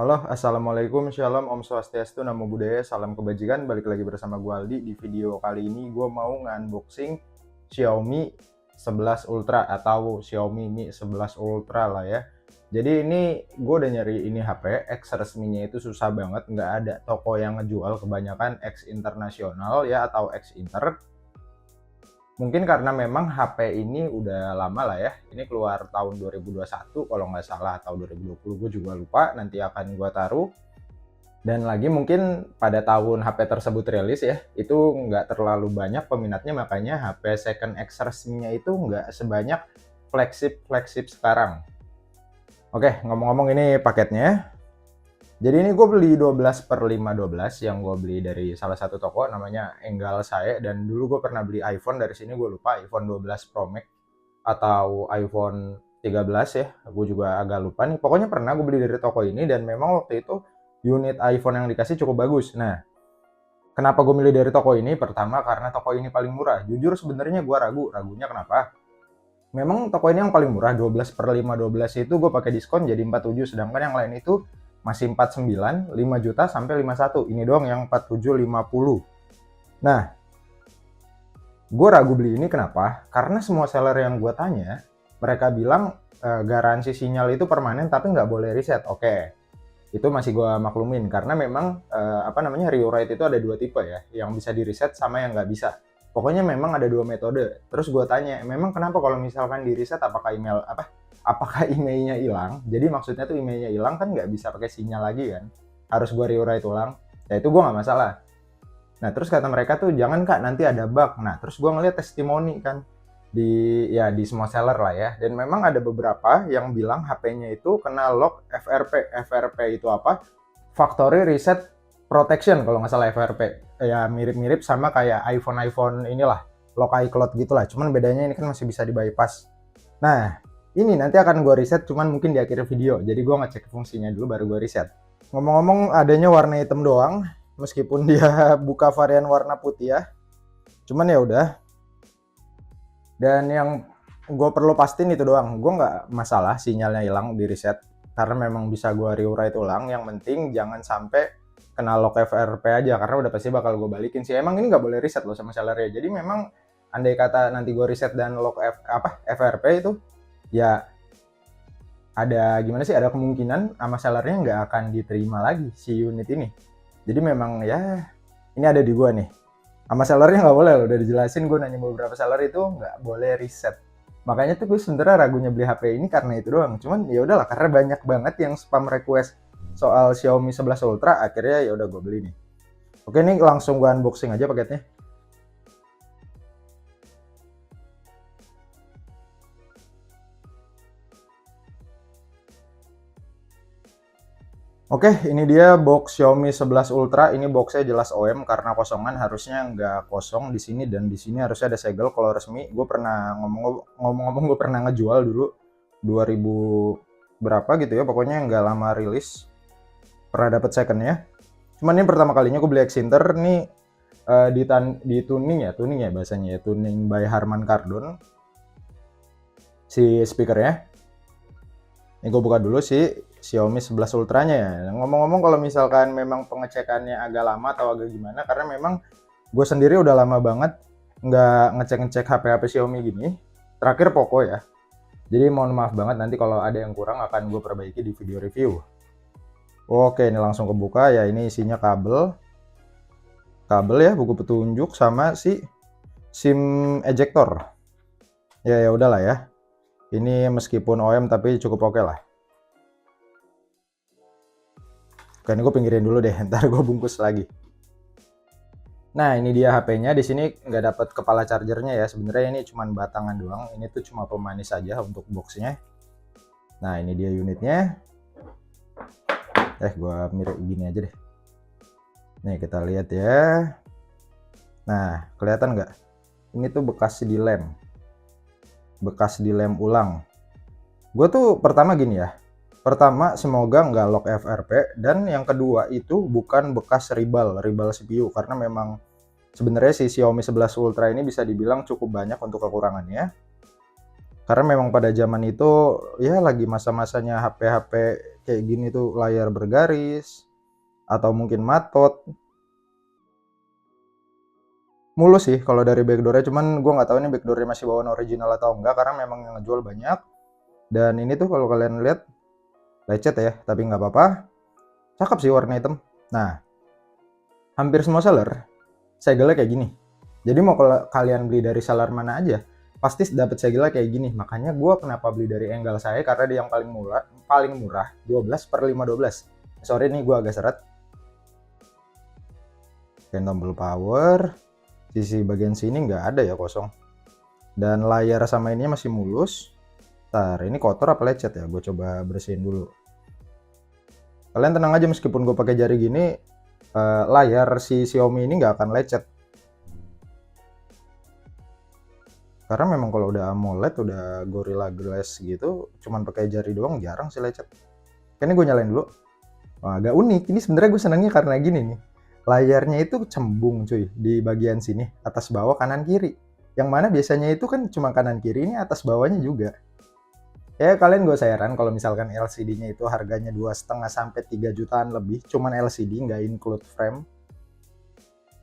Halo, Assalamualaikum, Shalom, Om Swastiastu, Namo Buddhaya, Salam Kebajikan. Balik lagi bersama gue Aldi. Di video kali ini gue mau nge-unboxing Xiaomi 11 Ultra atau Xiaomi Mi 11 Ultra lah ya. Jadi ini gue udah nyari ini HP, X resminya itu susah banget. Nggak ada toko yang ngejual, kebanyakan X internasional ya atau X Inter. Mungkin karena memang HP ini udah lama lah ya. Ini keluar tahun 2021 kalau nggak salah, atau 2020, gue juga lupa. Nanti akan gue taruh. Dan lagi mungkin pada tahun HP tersebut rilis ya, itu nggak terlalu banyak peminatnya, makanya HP second X resminya itu nggak sebanyak flagship sekarang. Oke, ngomong-ngomong ini paketnya. Jadi ini gue beli 12/512 yang gue beli dari salah satu toko namanya Enggal Sae, dan dulu gue pernah beli iPhone dari sini, gue lupa iPhone 12 Pro Max atau iPhone 13 ya, gue juga agak lupa nih. Pokoknya pernah gue beli dari toko ini dan memang waktu itu unit iPhone yang dikasih cukup bagus. Nah, kenapa gue milih dari toko ini? Pertama karena toko ini paling murah. Jujur sebenarnya gue ragunya kenapa? Memang toko ini yang paling murah, 12/512 itu gue pakai diskon jadi 47, sedangkan yang lain itu masih 49, 5 juta sampai 51. Ini doang yang 4750. Nah, gue ragu beli ini kenapa? Karena semua seller yang gue tanya, mereka bilang garansi sinyal itu permanen tapi nggak boleh reset. Oke, itu masih gue maklumin karena memang rewrite itu ada dua tipe ya, yang bisa di reset sama yang nggak bisa. Pokoknya memang ada dua metode. Terus gue tanya, memang kenapa kalau misalkan di reset apakah emailnya hilang? Jadi maksudnya tuh emailnya hilang kan nggak bisa pakai sinyal lagi kan? Harus gue rewrite ulang. Ya itu gue nggak masalah. Nah terus kata mereka tuh jangan kak, nanti ada bug. Nah terus gue ngeliat testimoni kan di semua seller lah ya. Dan memang ada beberapa yang bilang HP-nya itu kena lock FRP. FRP itu apa? Factory Reset Protection kalau nggak salah FRP. Ya mirip-mirip sama kayak iPhone inilah, lock iCloud gitulah. Cuman bedanya ini kan masih bisa di bypass. Nah, ini nanti akan gue reset, cuman mungkin di akhir video. Jadi gue ngecek fungsinya dulu baru gue reset. Ngomong-ngomong adanya warna hitam doang, meskipun dia buka varian warna putih ya. Cuman ya udah. Dan yang gue perlu pastiin itu doang. Gue nggak masalah sinyalnya hilang di reset, karena memang bisa gue rewrite ulang. Yang penting jangan sampai kena lock FRP aja, karena udah pasti bakal gue balikin sih. Emang ini nggak boleh reset loh sama sellernya. Jadi memang andai kata nanti gue reset dan lock FRP itu, ya ada gimana sih, ada kemungkinan sama sellernya nggak akan diterima lagi si unit ini. Jadi memang ya ini ada di gua nih, sama sellernya nggak boleh loh, udah dijelasin. Gue nanya beberapa seller itu nggak boleh reset. Makanya tuh gue sebenernya ragunya beli HP ini karena itu doang. Cuman ya udahlah, karena banyak banget yang spam request soal Xiaomi 11 Ultra, akhirnya ya udah gue beli nih. Oke, nih langsung gue unboxing aja paketnya. Oke, ini dia box Xiaomi 11 Ultra. Ini boxnya jelas OM karena kosongan, harusnya nggak kosong di sini, dan di sini harusnya ada segel kalau resmi. Gue pernah ngomong-ngomong gue pernah ngejual dulu 2000 berapa gitu ya, pokoknya nggak lama rilis. Pernah dapet secondnya. Cuman ini pertama kalinya gue beli X Inter nih, di tuning ya bahasanya ya, tuning by Harman Kardon si speakernya. Ini gue buka dulu sih Xiaomi 11 Ultranya ya. Ngomong-ngomong kalau misalkan memang pengecekannya agak lama atau agak gimana, karena memang gue sendiri udah lama banget nggak ngecek-ngecek HP-HP Xiaomi gini. Terakhir Poco ya. Jadi mohon maaf banget nanti kalau ada yang kurang, akan gue perbaiki di video review. Oke, ini langsung kebuka ya. Ini isinya kabel ya, buku petunjuk sama si SIM ejector. Ya udahlah ya. Ini meskipun OM tapi cukup oke lah. Oke, ini gue pinggirin dulu deh, ntar gue bungkus lagi. Nah, ini dia HP-nya. Di sini nggak dapat kepala chargernya ya. Sebenarnya ini cuma batangan doang. Ini tuh cuma pemanis saja untuk boxnya. Nah, ini dia unitnya. Gue mirip gini aja deh. Nih kita lihat ya. Nah, kelihatan nggak? Ini tuh bekas dilem. Bekas dilem ulang. Gue tuh pertama gini ya. Pertama, semoga nggak lock FRP, dan yang kedua itu bukan bekas ribal CPU, karena memang sebenarnya si Xiaomi 11 Ultra ini bisa dibilang cukup banyak untuk kekurangannya. Karena memang pada zaman itu ya lagi masa-masanya HP-HP kayak gini tuh layar bergaris atau mungkin matot. Mulus sih kalau dari backdoornya, cuman gue nggak tahu ini backdoornya masih bawaan original atau enggak, karena memang yang ngejual banyak. Dan ini tuh kalau kalian lihat lecet ya, tapi nggak apa-apa. Cakep sih warna hitam. Nah, hampir semua seller segelnya kayak gini. Jadi mau kalau kalian beli dari seller mana aja, pasti dapat segelnya kayak gini. Makanya gue kenapa beli dari Enggal saya, karena dia yang paling murah 12/512. Sorry nih gue agak seret. Kayak tombol power, sisi bagian sini nggak ada ya, kosong. Dan layar sama ininya masih mulus. Ntar ini kotor apa lecet ya, gue coba bersihin dulu. Kalian tenang aja, meskipun gue pakai jari gini, layar si Xiaomi ini nggak akan lecet. Karena memang kalau udah AMOLED, udah Gorilla Glass gitu, cuman pakai jari doang jarang sih lecet. Ini gue nyalain dulu. Wah, agak unik. Ini sebenarnya gue senangnya karena gini nih. Layarnya itu cembung cuy, di bagian sini, atas bawah kanan kiri. Yang mana biasanya itu kan cuma kanan kiri, ini atas bawahnya juga. Ya kalian gak usah heran kalau misalkan LCD-nya itu harganya 2,5 sampai 3 jutaan lebih, cuman LCD nggak include frame.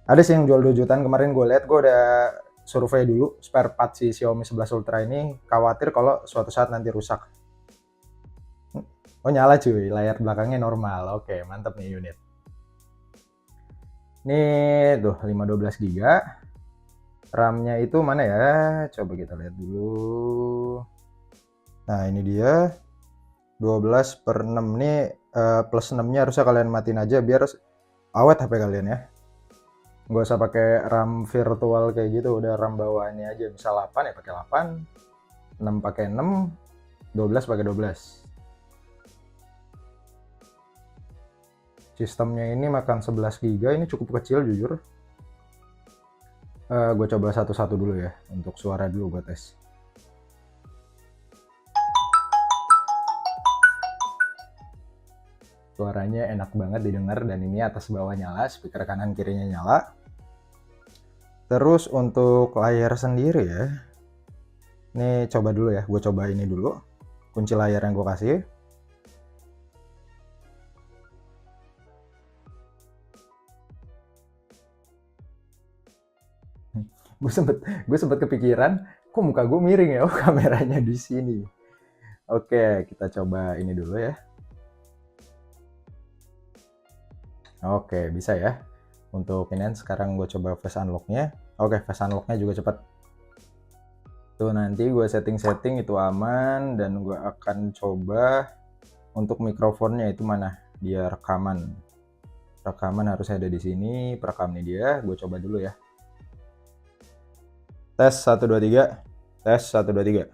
Ada sih yang jual 2 jutaan, kemarin gue lihat, gue udah survei dulu spare part si Xiaomi 11 Ultra ini, khawatir kalau suatu saat nanti rusak. Oh nyala cuy, layar belakangnya normal. Oke, mantap nih unit. Nih tuh 512 GB. RAM-nya itu mana ya? Coba kita lihat dulu. Nah ini dia 12/6 nih, plus 6 nya harusnya kalian matiin aja biar awet HP kalian ya. Nggak usah pakai RAM virtual kayak gitu, udah RAM bawaannya aja. Misal 8 ya pakai 8, 6 pakai 6, 12 pakai 12. Sistemnya ini makan 11 GB, ini cukup kecil jujur. Gue coba satu-satu dulu ya, untuk suara dulu gue tes. Suaranya enak banget didengar, dan ini atas bawah nyala, speaker kanan kirinya nyala. Terus untuk layar sendiri ya, ini coba dulu ya, gue coba ini dulu, kunci layar yang gue kasih. Gue sempet kepikiran, kok muka gue miring ya, oh kameranya di sini. Oke, kita coba ini dulu ya. Oke, bisa ya. Untuk ini sekarang gue coba face unlock-nya. Oke, face unlock-nya juga cepat. Tuh nanti gue setting-setting itu aman, dan gue akan coba untuk mikrofonnya itu mana? Dia rekaman. Rekaman harus ada di sini, perekam nih dia. Gue coba dulu ya. Tes 1 2 3. Tes 1 2 3.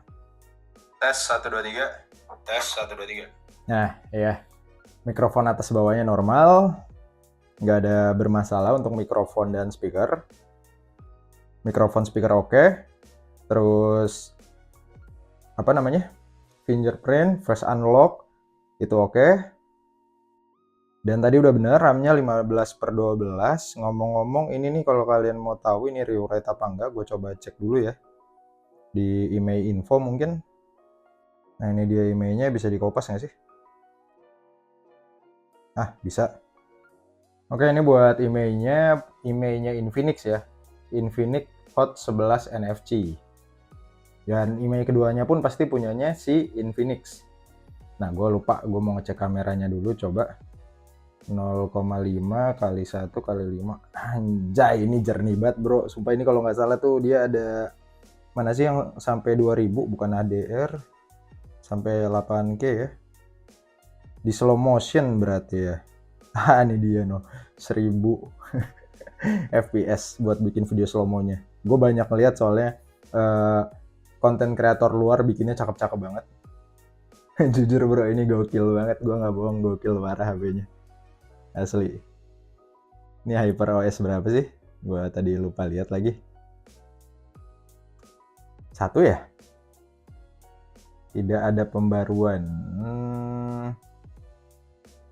Tes 1 2 3. Tes 1 2 3. Nah, ya. Mikrofon atas bawahnya normal. Nggak ada bermasalah untuk mikrofon dan speaker. Mikrofon speaker oke. Terus apa namanya? Fingerprint, face unlock itu oke. Dan tadi udah bener RAM-nya 15/12. Ngomong-ngomong ini nih, kalau kalian mau tahu ini rewrite apa enggak, gue coba cek dulu ya di email info mungkin. Nah ini dia emailnya, bisa dikopas nggak sih? Ah bisa. Oke, ini buat emailnya Infinix ya, Infinix Hot 11 NFC. Dan email keduanya pun pasti punyanya si Infinix. Nah gue lupa, gue mau ngecek kameranya dulu, coba 0,5 kali 1 kali 5. Anjay, ini jernih banget bro, sumpah. Ini kalau nggak salah tuh dia ada, mana sih yang sampai 2000, bukan HDR, sampai 8K ya, di slow motion berarti ya. Ah ini dia no, 1000 fps buat bikin video slow mo-nya. Gue banyak lihat soalnya konten kreator luar bikinnya cakep-cakep banget. Jujur bro, ini gokil banget, gue nggak bohong, gokil parah HP-nya asli. Ini HyperOS berapa sih? Gue tadi lupa lihat lagi. 1 ya? Tidak ada pembaruan.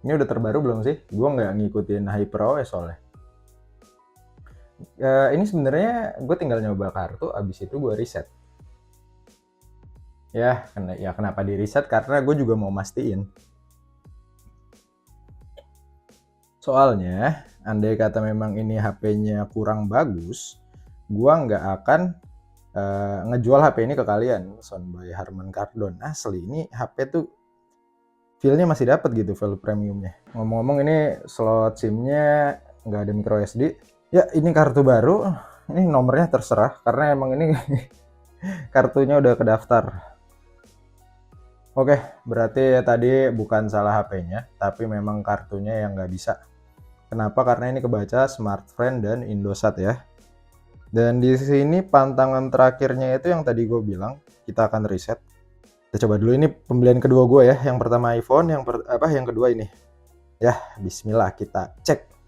Ini udah terbaru belum sih? Gue nggak ngikutin HyperOS soalnya. Ini sebenarnya gue tinggal nyoba kartu, abis itu gue reset. Ya kenapa di reset? Karena gue juga mau mastiin Soalnya, andai kata memang ini HP-nya kurang bagus, gua nggak akan ngejual HP ini ke kalian. Sound by Harman Kardon. Asli, ini HP tuh feel-nya masih dapat gitu, feel premiumnya. Ngomong-ngomong, ini slot SIM-nya nggak ada micro SD. Ya, ini kartu baru. Ini nomornya terserah, karena emang ini kartunya udah kedaftar. Oke, berarti tadi bukan salah HP-nya, tapi memang kartunya yang nggak bisa. Kenapa? Karena ini kebaca Smartfren dan Indosat ya. Dan di sini pantangan terakhirnya itu yang tadi gue bilang, kita akan reset. Kita coba dulu, ini pembelian kedua gue ya. Yang pertama iPhone, yang kedua ini. Ya, bismillah kita cek.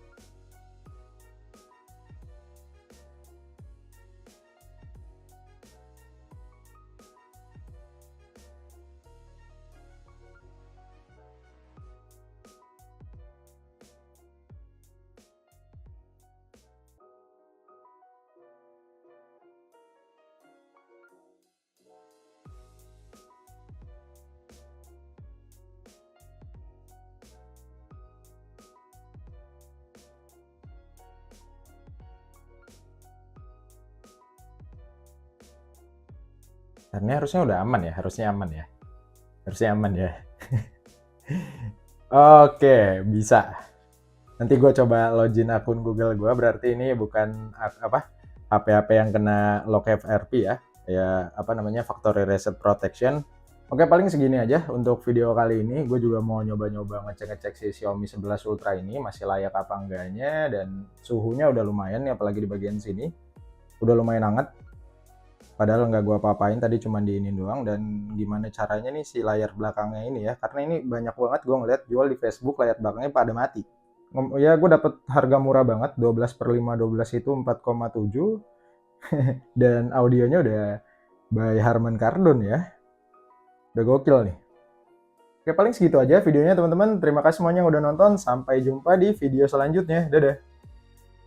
Karena harusnya udah aman ya, harusnya aman ya. Harusnya aman ya. Oke, bisa. Nanti gue coba login akun Google gue, berarti ini bukan HP-HP yang kena lock FRP ya. Ya, factory reset protection. Oke, paling segini aja untuk video kali ini. Gue juga mau nyoba-nyoba ngecek-ngecek si Xiaomi 11 Ultra ini masih layak apa enggaknya, dan suhunya udah lumayan nih, apalagi di bagian sini. Udah lumayan hangat. Padahal nggak gue apa-apain, tadi cuma diinin doang. Dan gimana caranya nih si layar belakangnya ini ya, karena ini banyak banget gue ngeliat jual di Facebook layar belakangnya pada mati. Ya gue dapet harga murah banget, 12/512 itu 4,7. Dan audionya udah by Harman Kardon ya, udah gokil nih. Oke, paling segitu aja videonya teman-teman. Terima kasih semuanya yang udah nonton, sampai jumpa di video selanjutnya, dadah.